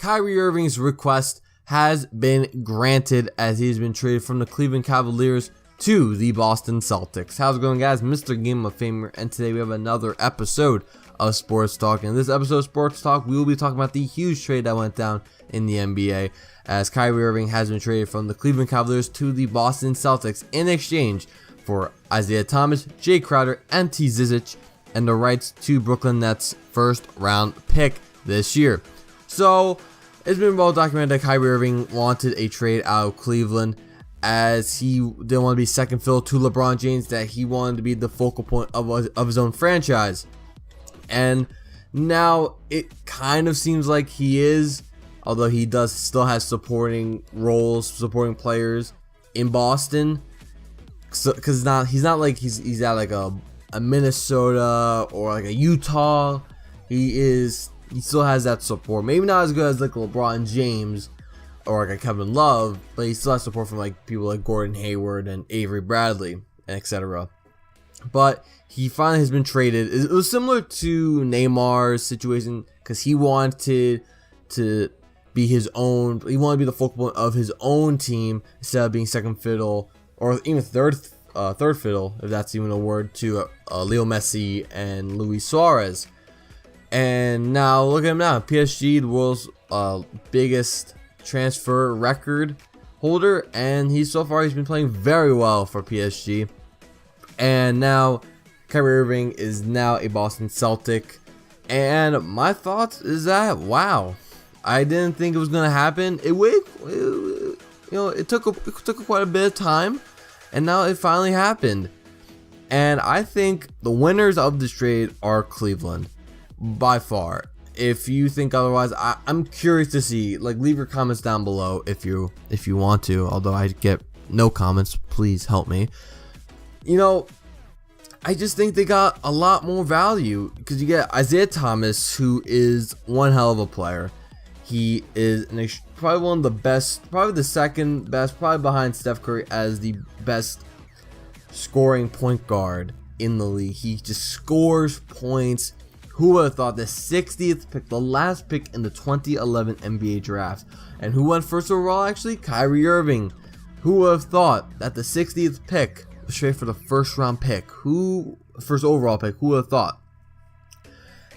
Kyrie Irving's request has been granted as he's been traded from the Cleveland Cavaliers to the Boston Celtics. How's it going, guys? Mr. Game of Famer, and today we have another episode of Sports Talk. In this episode of Sports Talk, we will be talking about the huge trade that went down in the NBA as Kyrie Irving has been traded from the Cleveland Cavaliers to the Boston Celtics in exchange for Isaiah Thomas, Jay Crowder, and T. Zizic, and the rights to Brooklyn Nets first round pick this year. So it's been well documented that Kyrie Irving wanted a trade out of Cleveland as he didn't want to be second fiddle to LeBron James, that he wanted to be the focal point of his own franchise. And now it kind of seems like he is, although he does still have supporting roles, supporting players in Boston. So, because he's not like he's at like a Minnesota or like a Utah. He still has that support. Maybe not as good as like LeBron James or like a Kevin Love, but he still has support from like people like Gordon Hayward and Avery Bradley, etc. But he finally has been traded. It was similar to Neymar's situation because he wanted to be his own. He wanted to be the focal point of his own team instead of being second fiddle or even third fiddle, if that's even a word, to Leo Messi and Luis Suarez. And now look at him now, PSG, the world's biggest transfer record holder, and he's been playing very well for PSG. And now Kyrie Irving is now a Boston Celtic, and my thoughts is that wow, I didn't think it was gonna happen. It took quite a bit of time, and now it finally happened. And I think the winners of this trade are Cleveland by far. If you think otherwise, I'm curious to see. Like, leave your comments down below if you want to. Although I get no comments, please help me. I just think they got a lot more value because you get Isaiah Thomas, who is one hell of a player. He is probably one of the best, probably the second best, probably behind Steph Curry as the best scoring point guard in the league. He just scores points. Who would have thought the 60th pick, the last pick in the 2011 NBA draft? And who went first overall actually? Kyrie Irving. Who would have thought that the 60th pick was straight for the first round pick? First overall pick, who would have thought?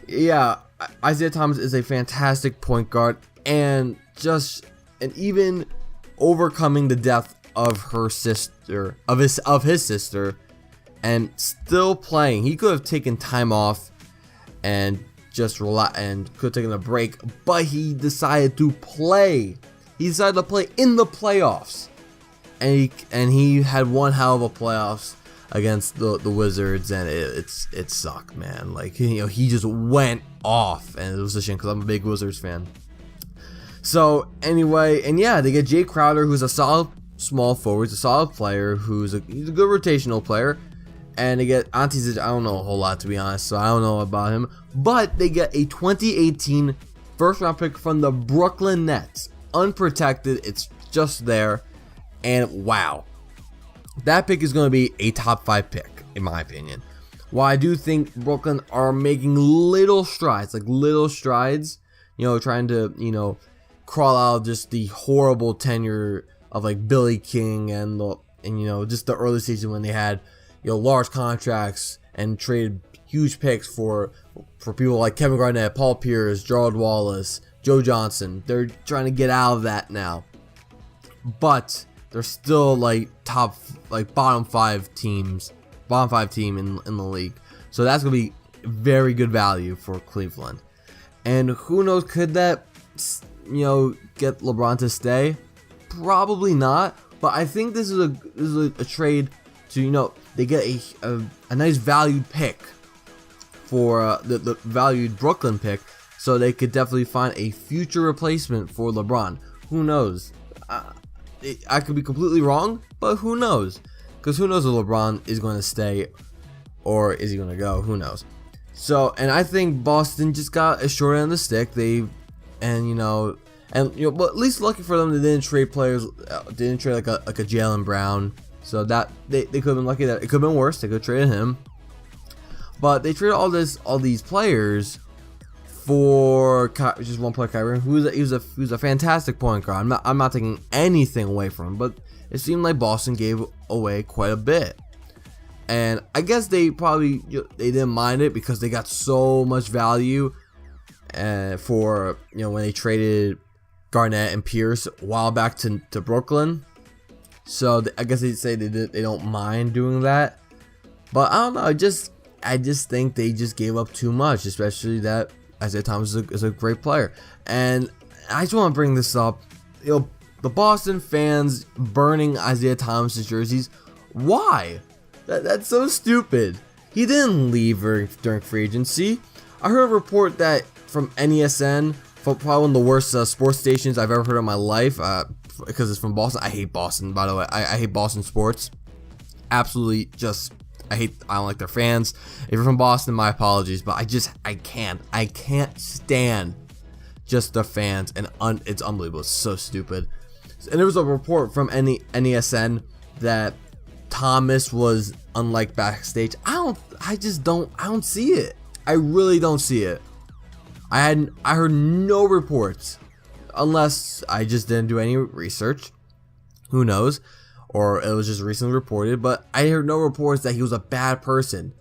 Yeah, Isaiah Thomas is a fantastic point guard, and even overcoming the death of her sister, of his sister, and still playing. He could have taken time off and just relax and could have taken a break, but he decided to play. He decided to play in the playoffs, and he had one hell of a playoffs against the Wizards, and it sucked, man. Like, he just went off, and it was a shame because I'm a big Wizards fan. So anyway, and yeah, they get Jay Crowder, who's a solid small forward, he's a solid player, he's a good rotational player. And they get Ante Zizic. I don't know a whole lot, to be honest, so I don't know about him. But they get a 2018 first round pick from the Brooklyn Nets. Unprotected, it's just there. And wow, that pick is going to be a top 5 pick, in my opinion. While I do think Brooklyn are making little strides, trying to, crawl out of just the horrible tenure of like Billy King and just the early season when they had large contracts and traded huge picks for people like Kevin Garnett, Paul Pierce, Gerald Wallace, Joe Johnson. They're trying to get out of that now, but they're still bottom five team in the league. So that's gonna be very good value for Cleveland. And who knows, could that get LeBron to stay? Probably not. But I think this is a trade to they get a nice valued pick for the valued Brooklyn pick, so they could definitely find a future replacement for LeBron. Who knows? I could be completely wrong, but who knows? Because who knows if LeBron is going to stay or is he going to go? Who knows? So, and I think Boston just got a short end of the stick. But at least lucky for them, they didn't trade players. Didn't trade like a Jaylen Brown. So that they could have been lucky that it could have been worse. They could have traded him, but they traded all these players for just one player, Kyrie Irving, he was a fantastic point guard. I'm not taking anything away from him, but it seemed like Boston gave away quite a bit. And I guess they didn't mind it because they got so much value for when they traded Garnett and Pierce a while back to Brooklyn. So I guess they say they don't mind doing that. But I don't know. I just think they just gave up too much, especially that Isaiah Thomas is a great player. And I just want to bring this up. The Boston fans burning Isaiah Thomas's jerseys. Why? That's so stupid. He didn't leave during free agency. I heard a report that from NESN, from probably one of the worst sports stations I've ever heard in my life, because it's from Boston. I hate Boston, by the way. I hate Boston sports. Absolutely, I don't like their fans. If you're from Boston, my apologies, but I can't stand just the fans, and it's unbelievable. It's so stupid. And there was a report from NESN that Thomas was unlike backstage. I don't see it. I really don't see it. I heard no reports, unless I just didn't do any research. Who knows? Or it was just recently reported, but I heard no reports that he was a bad person.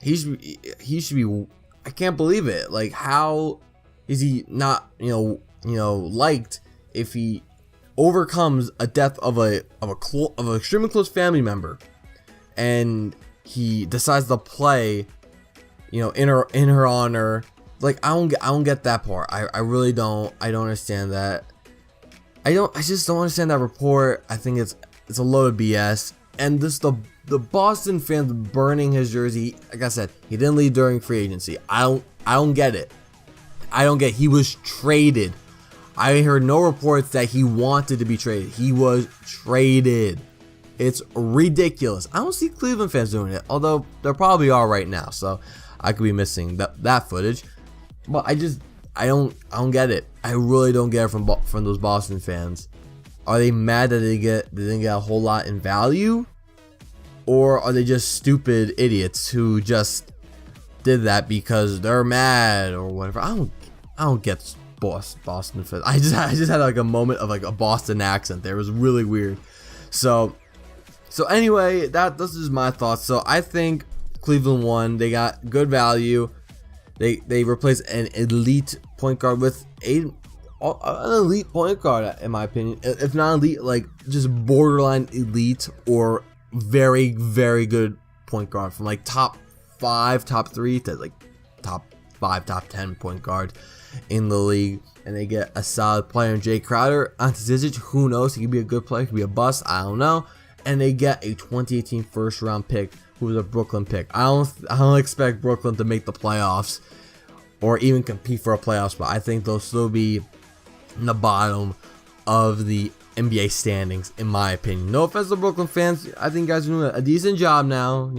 He should be. I can't believe it. Like, how is he not liked if he overcomes a death of an extremely close family member, and he decides to play in her honor? Like, I don't get that part. I really don't. I don't understand that. I just don't understand that report. I think it's a load of BS. And the Boston fans burning his jersey. Like I said, he didn't leave during free agency. I don't get it. He was traded. I heard no reports that he wanted to be traded. He was traded. It's ridiculous. I don't see Cleveland fans doing it, although there probably are right now. So I could be missing that footage. But I don't get it. I really don't get it from those Boston fans. Are they mad that they didn't get a whole lot in value? Or are they just stupid idiots who just did that because they're mad or whatever? I don't get Boston fans. I just had like a moment of like a Boston accent there. It was really weird. So anyway, this is my thoughts. So I think Cleveland won. They got good value. They replaced an elite point guard with an elite point guard, in my opinion. If not elite, like just borderline elite or very, very good point guard, from like top 5, top 3 to like top 5, top 10 point guard in the league. And they get a solid player in Jay Crowder. Ante Zizic, who knows? He could be a good player, he could be a bust, I don't know. And they get a 2018 first round pick, who was a Brooklyn pick. I don't expect Brooklyn to make the playoffs or even compete for a playoff spot. I think they'll still be in the bottom of the NBA standings, in my opinion. No offense to Brooklyn fans. I think you guys are doing a decent job now,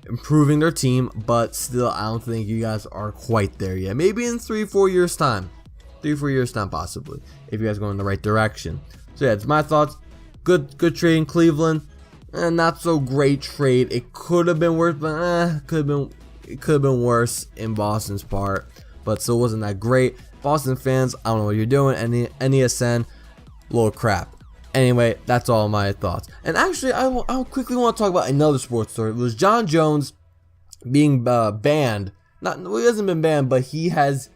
improving their team, but still, I don't think you guys are quite there yet. Maybe in 3-4 years time. 3-4 years time, possibly, if you guys go in the right direction. So yeah, it's my thoughts. Good trade in Cleveland. Not so great trade. It could have been worse, but it could have been worse in Boston's part, but still wasn't that great. Boston fans, I don't know what you're doing. NESN, little crap. Anyway, that's all my thoughts. And actually, I quickly want to talk about another sports story. It was Jon Jones being banned. He hasn't been banned, but he has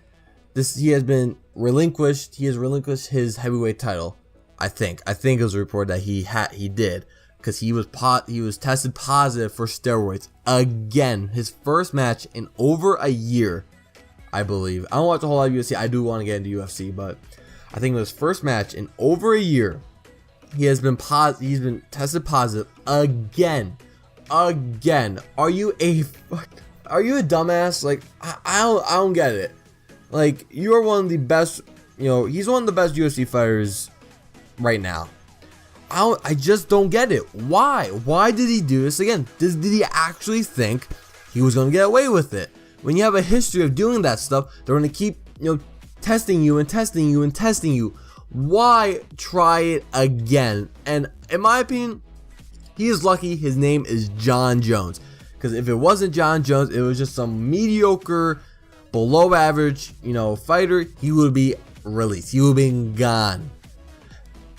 been relinquished. He has relinquished his heavyweight title. I think it was a report that he did, because he was tested positive for steroids again. His first match in over a year, I believe. I don't watch a whole lot of UFC. I do want to get into UFC, but I think it was his first match in over a year. He's been tested positive again. Are you a dumbass? Like, I don't get it. Like, you are one of the best. He's one of the best UFC fighters right now. I just don't get it. Why did he do this again? Did he actually think he was going to get away with it? When you have a history of doing that stuff, they're going to keep testing you. Why try it again? And in my opinion, he is lucky his name is Jon Jones, because if it wasn't Jon Jones, it was just some mediocre below average, fighter, he would be released. He would be gone.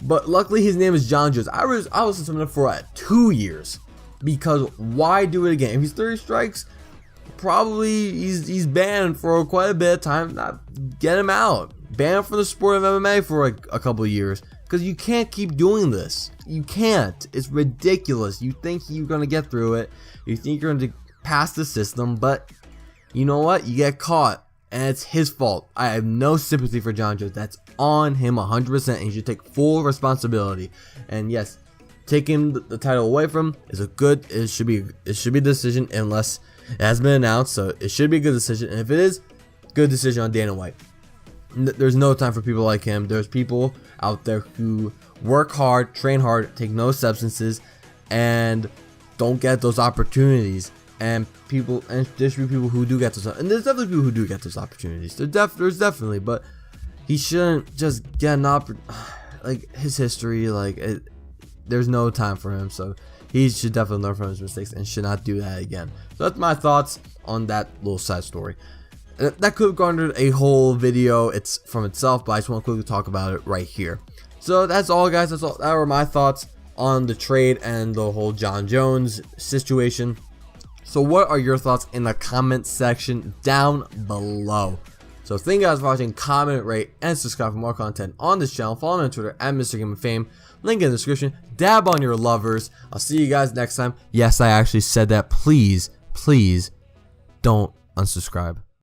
But luckily his name is Jon Jones. I was suspended for 2 years, because why do it again? If he's 30 strikes, probably he's banned for quite a bit of time. Not get him out. Ban from the sport of MMA for a couple of years, because you can't keep doing this. You can't. It's ridiculous. You think you're gonna get through it. You think you're gonna pass the system, but you know what? You get caught. And it's his fault. I have no sympathy for Jon Jones. That's on him 100%. And he should take full responsibility. And yes, taking the title away from him is it should be a decision, unless it has been announced. So it should be a good decision. And if it is, good decision on Dana White. There's no time for people like him. There's people out there who work hard, train hard, take no substances, and don't get those opportunities. And there should be people who do get those, and there's definitely people who do get those opportunities. There's definitely, but he shouldn't just get an like his history, there's no time for him. So he should definitely learn from his mistakes and should not do that again. So that's my thoughts on that little side story. That could have garnered a whole video from itself, but I just want to quickly talk about it right here. So that's all, guys. That were my thoughts on the trade and the whole Jon Jones situation. So what are your thoughts in the comment section down below? So thank you guys for watching. Comment, rate, and subscribe for more content on this channel. Follow me on Twitter at Mr. Game of Fame. Link in the description. Dab on your lovers. I'll see you guys next time. Yes, I actually said that. Please don't unsubscribe.